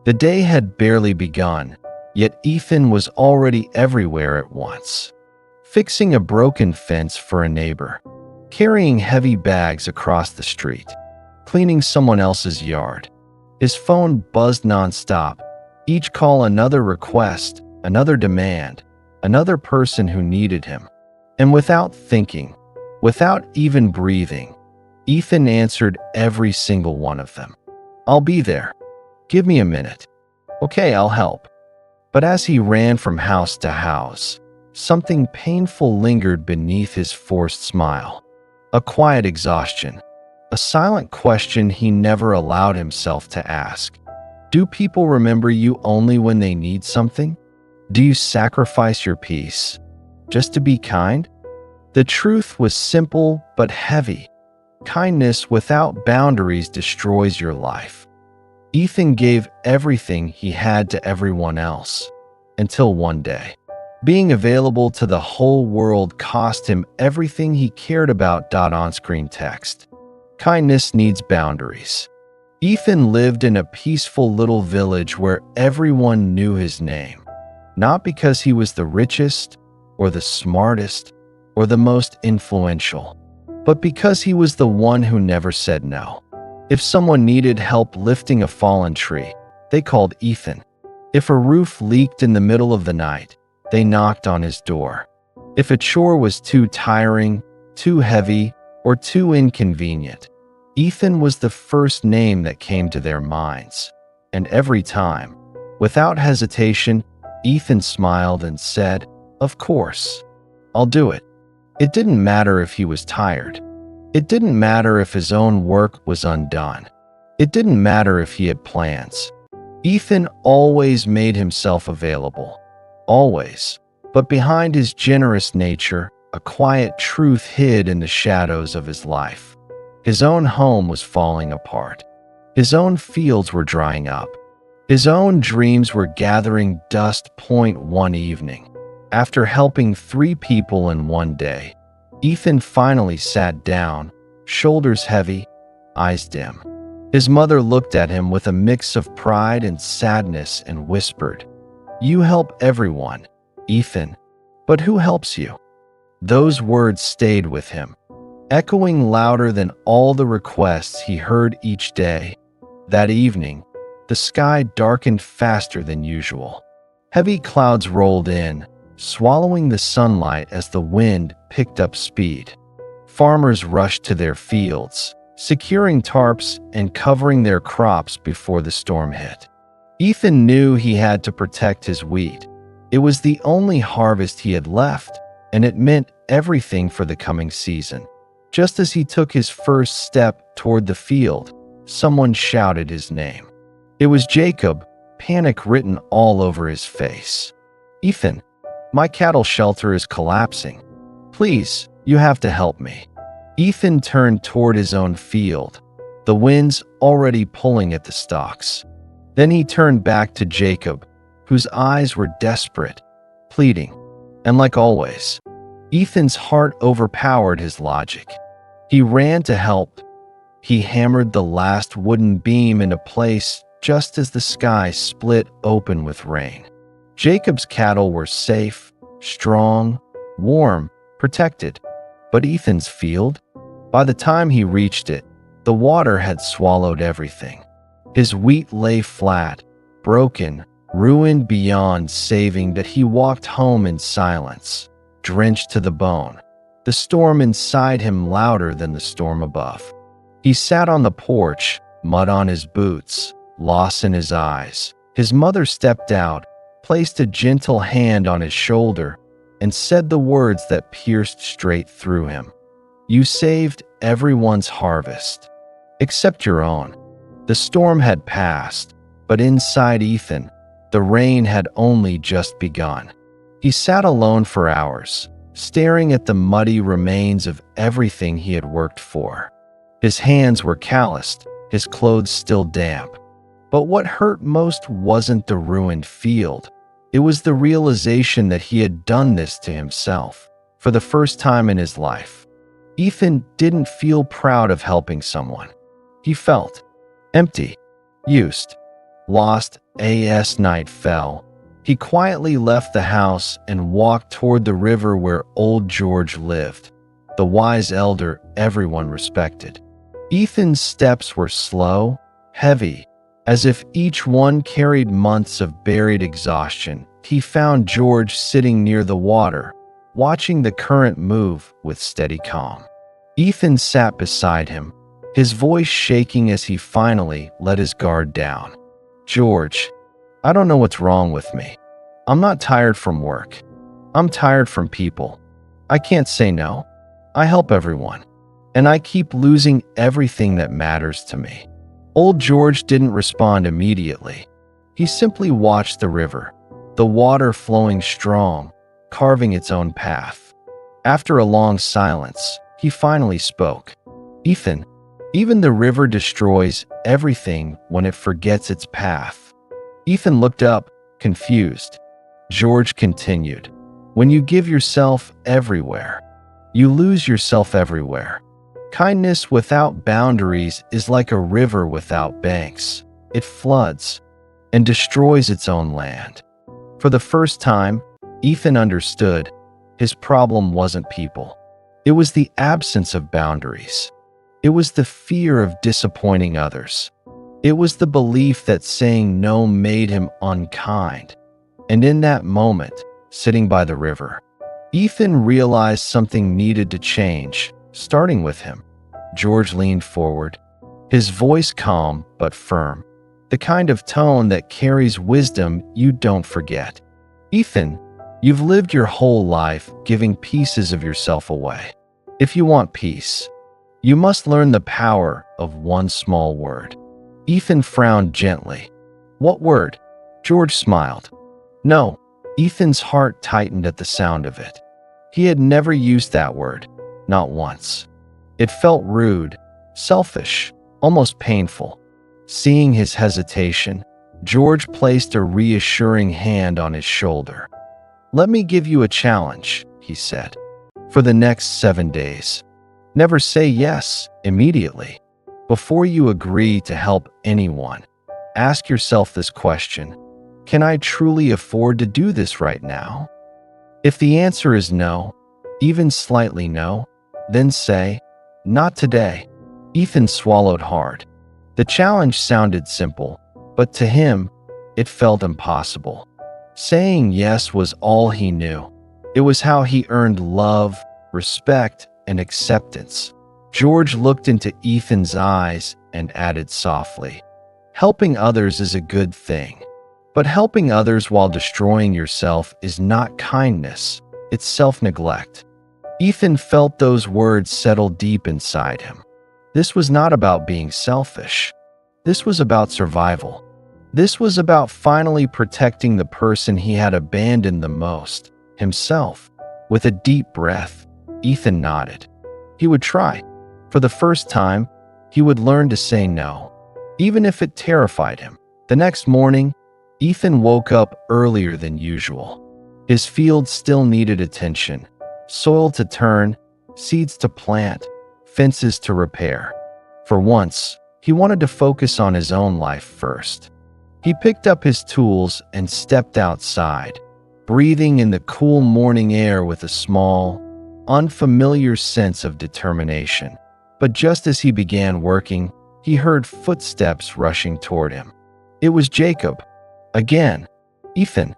The day had barely begun, yet Ethan was already everywhere at once. Fixing a broken fence for a neighbor, carrying heavy bags across the street, cleaning someone else's yard. His phone buzzed nonstop, each call another request, another demand, another person who needed him. And without thinking, without even breathing, Ethan answered every single one of them. "I'll be there. Give me a minute. Okay, I'll help." But as he ran from house to house, something painful lingered beneath his forced smile. A quiet exhaustion, a silent question he never allowed himself to ask. Do people remember you only when they need something? Do you sacrifice your peace just to be kind? The truth was simple but heavy. Kindness without boundaries destroys your life. Ethan gave everything he had to everyone else, until one day, being available to the whole world cost him everything he cared about. On-screen text. Kindness needs boundaries. Ethan lived in a peaceful little village where everyone knew his name, not because he was the richest or the smartest or the most influential, but because he was the one who never said no. If someone needed help lifting a fallen tree, they called Ethan. If a roof leaked in the middle of the night, they knocked on his door. If a chore was too tiring, too heavy, or too inconvenient, Ethan was the first name that came to their minds. And every time, without hesitation, Ethan smiled and said, "Of course, I'll do it." It didn't matter if he was tired. It didn't matter if his own work was undone. It didn't matter if he had plans. Ethan always made himself available. Always. But behind his generous nature, a quiet truth hid in the shadows of his life. His own home was falling apart. His own fields were drying up. His own dreams were gathering dust. One evening, after helping 3 people in one day, Ethan finally sat down, shoulders heavy, eyes dim. His mother looked at him with a mix of pride and sadness and whispered, "You help everyone, Ethan, but who helps you?" Those words stayed with him, echoing louder than all the requests he heard each day. That evening, the sky darkened faster than usual. Heavy clouds rolled in, swallowing the sunlight as the wind picked up speed. Farmers rushed to their fields, securing tarps and covering their crops before the storm hit. Ethan knew he had to protect his wheat. It was the only harvest he had left, and it meant everything for the coming season. Just as he took his first step toward the field, someone shouted his name. It was Jacob, panic written all over his face. "Ethan, my cattle shelter is collapsing. Please, you have to help me." Ethan turned toward his own field, the winds already pulling at the stalks. Then he turned back to Jacob, whose eyes were desperate, pleading. And like always, Ethan's heart overpowered his logic. He ran to help. He hammered the last wooden beam into place just as the sky split open with rain. Jacob's cattle were safe, strong, warm, protected. But Ethan's field? By the time he reached it, the water had swallowed everything. His wheat lay flat, broken, ruined beyond saving. That he walked home in silence, drenched to the bone, the storm inside him louder than the storm above. He sat on the porch, mud on his boots, loss in his eyes. His mother stepped out, placed a gentle hand on his shoulder, and said the words that pierced straight through him. "You saved everyone's harvest, except your own." The storm had passed, but inside Ethan, the rain had only just begun. He sat alone for hours, staring at the muddy remains of everything he had worked for. His hands were calloused, his clothes still damp. But what hurt most wasn't the ruined field. It was the realization that he had done this to himself, for the first time in his life. Ethan didn't feel proud of helping someone. He felt empty, used. Lost as night fell, he quietly left the house and walked toward the river where old George lived, the wise elder everyone respected. Ethan's steps were slow, heavy, as if each one carried months of buried exhaustion. He found George sitting near the water, watching the current move with steady calm. Ethan sat beside him, his voice shaking as he finally let his guard down. "George, I don't know what's wrong with me. I'm not tired from work. I'm tired from people. I can't say no. I help everyone. And I keep losing everything that matters to me." Old George didn't respond immediately. He simply watched the river, the water flowing strong, carving its own path. After a long silence, he finally spoke. "Ethan, even the river destroys everything when it forgets its path." Ethan looked up, confused. George continued, "When you give yourself everywhere, you lose yourself everywhere. Kindness without boundaries is like a river without banks. It floods and destroys its own land." For the first time, Ethan understood his problem wasn't people. It was the absence of boundaries. It was the fear of disappointing others. It was the belief that saying no made him unkind. And in that moment, sitting by the river, Ethan realized something needed to change, starting with him. George leaned forward, his voice calm but firm, the kind of tone that carries wisdom you don't forget. "Ethan, you've lived your whole life giving pieces of yourself away. If you want peace, you must learn the power of one small word." Ethan frowned gently. "What word?" George smiled. "No." Ethan's heart tightened at the sound of it. He had never used that word, not once. It felt rude, selfish, almost painful. Seeing his hesitation, George placed a reassuring hand on his shoulder. "Let me give you a challenge," he said. "For the next 7 days, never say yes immediately. Before you agree to help anyone, ask yourself this question: can I truly afford to do this right now? If the answer is no, even slightly no, then say, not today." Ethan swallowed hard. The challenge sounded simple, but to him, it felt impossible. Saying yes was all he knew. It was how he earned love, respect, and acceptance. George looked into Ethan's eyes and added softly, "Helping others is a good thing. But helping others while destroying yourself is not kindness, it's self-neglect." Ethan felt those words settle deep inside him. This was not about being selfish. This was about survival. This was about finally protecting the person he had abandoned the most, himself. With a deep breath, Ethan nodded. He would try. For the first time, he would learn to say no, even if it terrified him. The next morning, Ethan woke up earlier than usual. His field still needed attention. Soil to turn, seeds to plant, fences to repair. For once, he wanted to focus on his own life first. He picked up his tools and stepped outside, breathing in the cool morning air with a small, unfamiliar sense of determination. But just as he began working, he heard footsteps rushing toward him. It was Jacob. Again. "Ethan,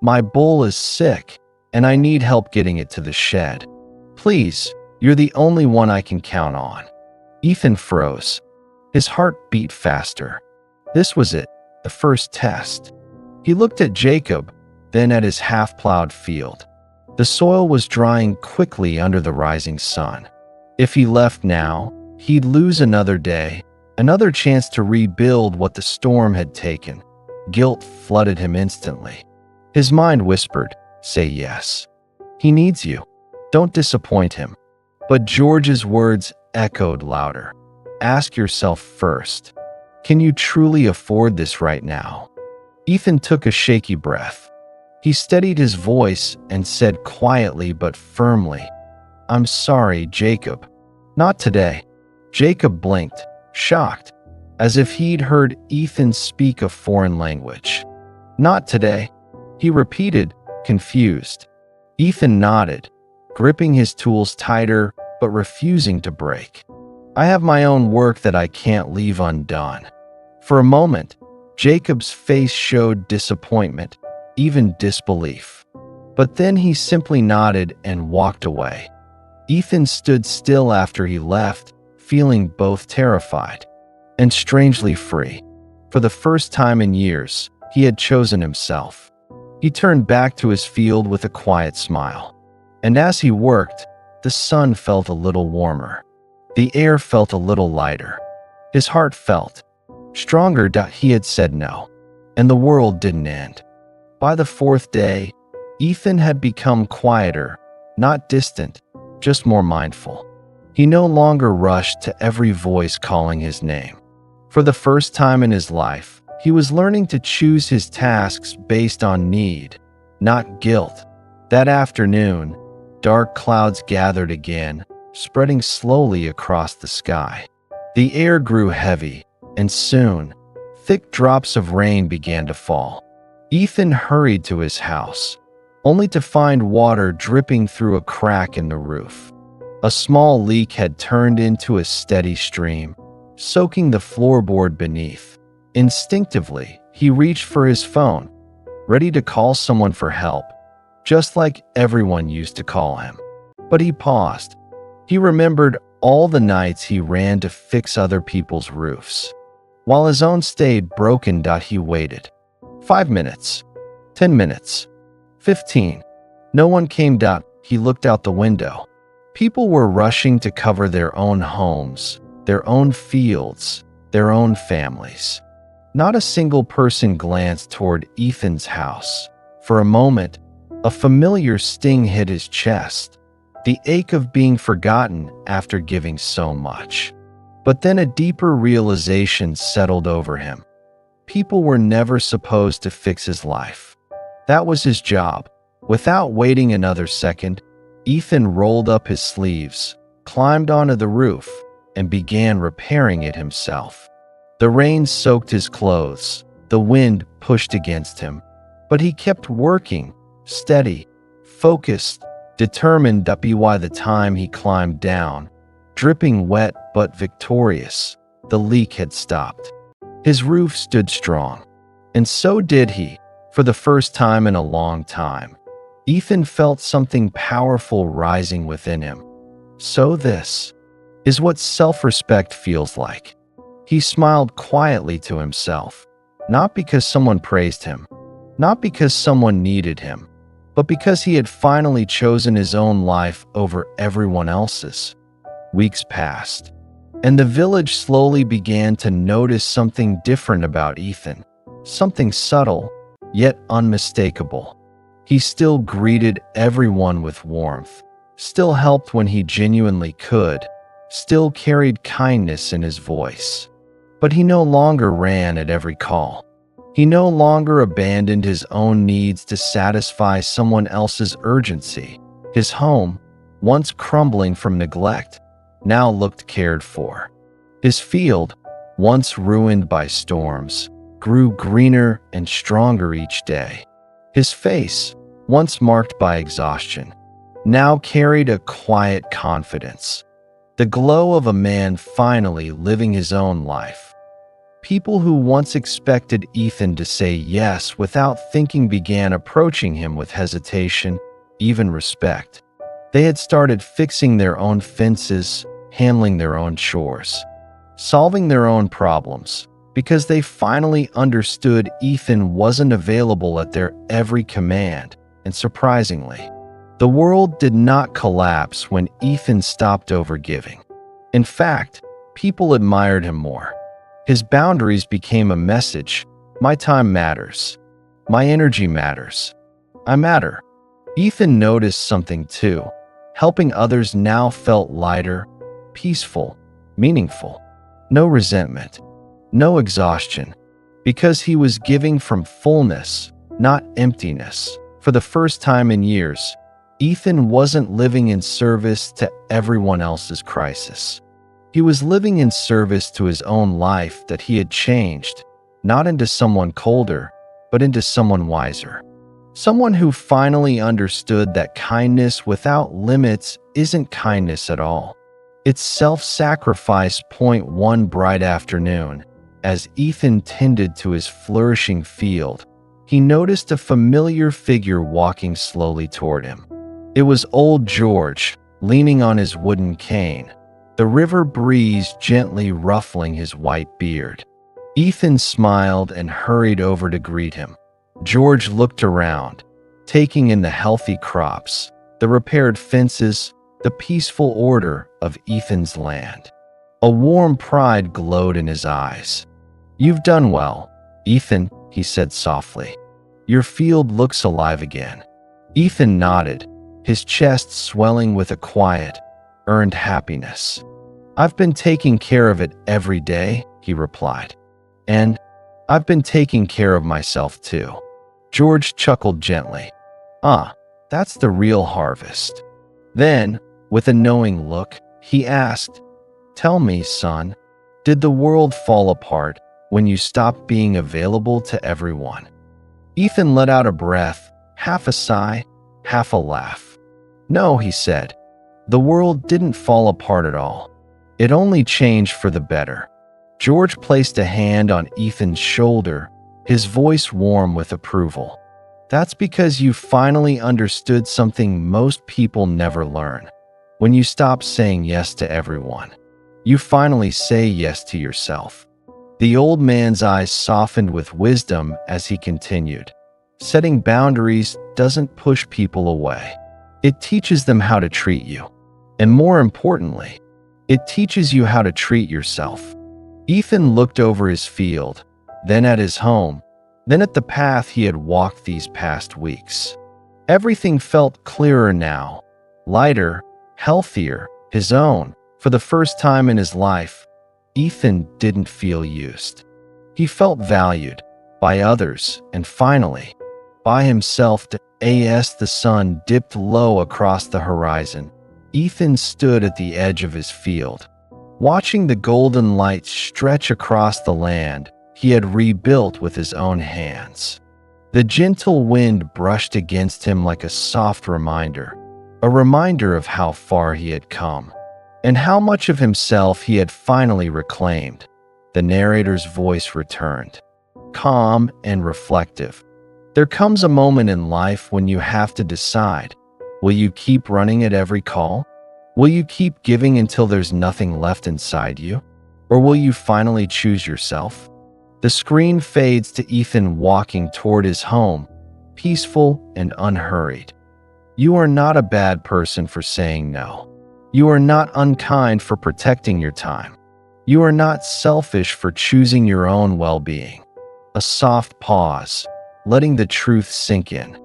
my bull is sick, and I need help getting it to the shed. Please, you're the only one I can count on." Ethan froze. His heart beat faster. This was it, the first test. He looked at Jacob, then at his half-plowed field. The soil was drying quickly under the rising sun. If he left now, he'd lose another day, another chance to rebuild what the storm had taken. Guilt flooded him instantly. His mind whispered, "Say yes. He needs you. Don't disappoint him." But George's words echoed louder. "Ask yourself first, can you truly afford this right now?" Ethan took a shaky breath. He steadied his voice and said quietly but firmly, "I'm sorry, Jacob. Not today." Jacob blinked, shocked. as if he'd heard Ethan speak a foreign language. "Not today," he repeated, confused. Ethan nodded, gripping his tools tighter but refusing to break. "I have my own work that I can't leave undone." For a moment, Jacob's face showed disappointment, even disbelief. But then he simply nodded and walked away. Ethan stood still after he left, feeling both terrified and strangely free. For the first time in years, he had chosen himself. He turned back to his field with a quiet smile. And as he worked, the sun felt a little warmer. The air felt a little lighter. His heart felt stronger. He had said no, and the world didn't end. By the fourth day, Ethan had become quieter, not distant, just more mindful. He no longer rushed to every voice calling his name. For the first time in his life, he was learning to choose his tasks based on need, not guilt. That afternoon, dark clouds gathered again, spreading slowly across the sky. The air grew heavy, and soon, thick drops of rain began to fall. Ethan hurried to his house, only to find water dripping through a crack in the roof. A small leak had turned into a steady stream, soaking the floorboard beneath. Instinctively, he reached for his phone, ready to call someone for help, just like everyone used to call him. But he paused. He remembered all the nights he ran to fix other people's roofs. While his own stayed broken. He waited. 5 minutes. 10 minutes. 15. No one came. He looked out the window. People were rushing to cover their own homes, their own fields, their own families. Not a single person glanced toward Ethan's house. For a moment, a familiar sting hit his chest, the ache of being forgotten after giving so much. But then a deeper realization settled over him. People were never supposed to fix his life. That was his job. Without waiting another second, Ethan rolled up his sleeves, climbed onto the roof, and began repairing it himself. The rain soaked his clothes, the wind pushed against him, but he kept working, steady, focused, determined. By the time he climbed down, dripping wet but victorious, the leak had stopped. His roof stood strong, and so did he. For the first time in a long time, Ethan felt something powerful rising within him. So this is what self-respect feels like. He smiled quietly to himself, not because someone praised him, not because someone needed him, but because he had finally chosen his own life over everyone else's. Weeks passed, and the village slowly began to notice something different about Ethan, something subtle, yet unmistakable. He still greeted everyone with warmth, still helped when he genuinely could, still carried kindness in his voice. But he no longer ran at every call. He no longer abandoned his own needs to satisfy someone else's urgency. His home, once crumbling from neglect, now looked cared for. His field, once ruined by storms, grew greener and stronger each day. His face, once marked by exhaustion, now carried a quiet confidence, the glow of a man finally living his own life. People who once expected Ethan to say yes without thinking began approaching him with hesitation, even respect. They had started fixing their own fences, handling their own chores, solving their own problems, because they finally understood Ethan wasn't available at their every command. And surprisingly, the world did not collapse when Ethan stopped overgiving. In fact, people admired him more. His boundaries became a message. My time matters. My energy matters. I matter. Ethan noticed something too. Helping others now felt lighter, peaceful, meaningful. No resentment, no exhaustion, because he was giving from fullness, not emptiness. For the first time in years, Ethan wasn't living in service to everyone else's crisis. He was living in service to his own life that he had changed, not into someone colder, but into someone wiser. Someone who finally understood that kindness without limits isn't kindness at all. It's self-sacrifice. One bright afternoon, as Ethan tended to his flourishing field, he noticed a familiar figure walking slowly toward him. It was old George, leaning on his wooden cane, the river breeze gently ruffling his white beard. Ethan smiled and hurried over to greet him. George looked around, taking in the healthy crops, the repaired fences, the peaceful order of Ethan's land. A warm pride glowed in his eyes. "You've done well, Ethan," he said softly. "Your field looks alive again." Ethan nodded, his chest swelling with a quiet, earned happiness. "I've been taking care of it every day," he replied. "And I've been taking care of myself too." George chuckled gently. "Ah, that's the real harvest." Then, with a knowing look, he asked, "Tell me, son, did the world fall apart when you stopped being available to everyone?" Ethan let out a breath, half a sigh, half a laugh. "No," he said, "the world didn't fall apart at all. It only changed for the better." George placed a hand on Ethan's shoulder, his voice warm with approval. "That's because you finally understood something most people never learn. When you stop saying yes to everyone, you finally say yes to yourself." The old man's eyes softened with wisdom as he continued. "Setting boundaries doesn't push people away. It teaches them how to treat you. And more importantly, it teaches you how to treat yourself." Ethan looked over his field, then at his home, then at the path he had walked these past weeks. Everything felt clearer now, lighter, healthier, his own. For the first time in his life, Ethan didn't feel used. He felt valued by others and finally, by himself. As the sun dipped low across the horizon, Ethan stood at the edge of his field, watching the golden light stretch across the land he had rebuilt with his own hands. The gentle wind brushed against him like a soft reminder, a reminder of how far he had come, and how much of himself he had finally reclaimed. The narrator's voice returned, calm and reflective. "There comes a moment in life when you have to decide. Will you keep running at every call? Will you keep giving until there's nothing left inside you? Or will you finally choose yourself?" The screen fades to Ethan walking toward his home, peaceful and unhurried. You are not a bad person for saying no. You are not unkind for protecting your time. You are not selfish for choosing your own well-being. A soft pause, letting the truth sink in.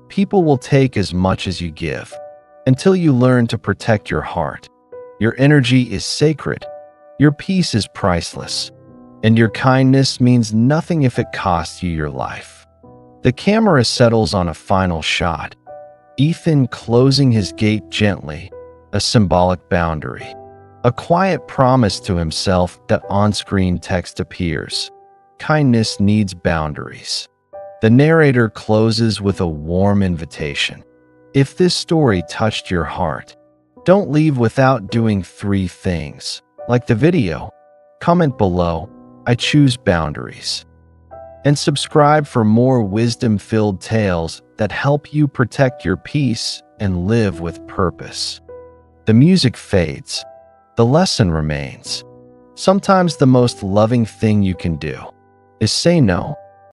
People will take as much as you give, until you learn to protect your heart. Your energy is sacred. Your peace is priceless. And your kindness means nothing if it costs you your life. The camera settles on a final shot. Ethan closing his gate gently, a symbolic boundary. A quiet promise to himself that on-screen text appears. Kindness needs boundaries. The narrator closes with a warm invitation. If this story touched your heart, don't leave without doing 3 things. Like the video, comment below, "I choose boundaries," and subscribe for more wisdom-filled tales that help you protect your peace and live with purpose. The music fades. The lesson remains. Sometimes the most loving thing you can do is say no.